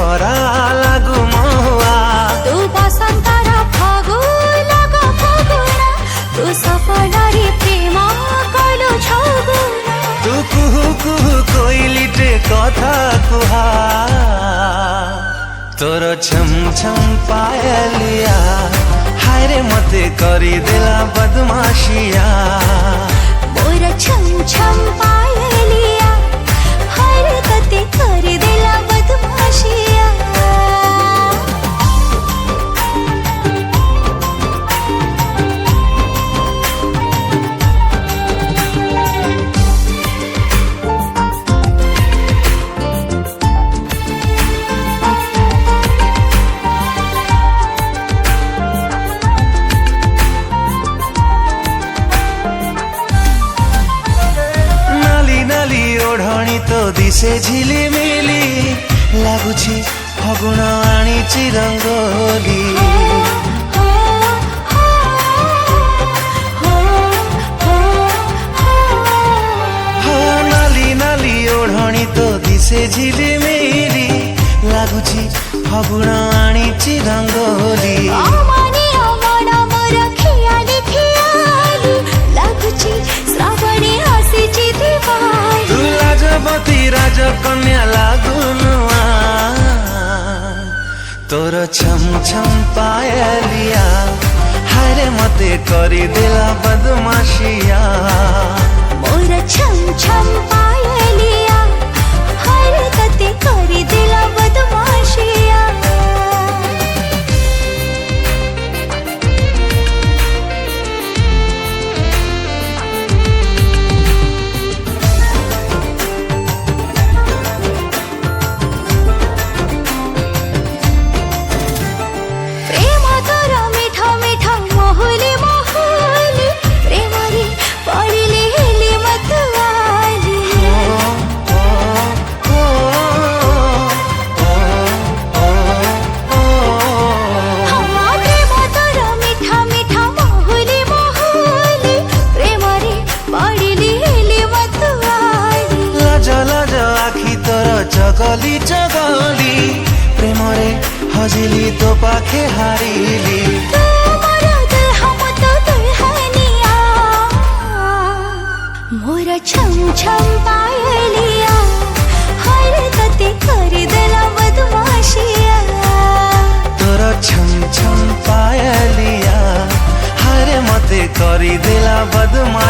खरा लागु महुआ। तू बसंतर फागुन फागुना, तू सपनारी प्रेम कलु छगुना। तू कुहु कुहु कोइलिटे कथा कुहा, तोर छम छम पायलिया हाय रे मते करी देला बदमाशिया। मोर छम छम पायलिया हाय रे तते करी देला बदमाशिया। ओढ़णी तो दिसे झिलिमिली लागुछि फगुण आनिछि रंगोली। नाली नाली ओढ़णी तो दिसे झिलिमिली लागुछि फगुण आनिछि रंगोली। राजकन्या लागुनुआ, तोर छम छम पायलिया हाय रे मते करी देला बदमाशिया। मोर छम छम पायलिया हाय रे तते करी देला बदमाशिया। चगली चगली प्रेमरे हजिली तो पाखे हारिली। मोर छम छम पायलिया हाय रे तते करी देला बदमाशिया। तोर छम छम पायलिया हाय रे मते करी देला बदमाशिया।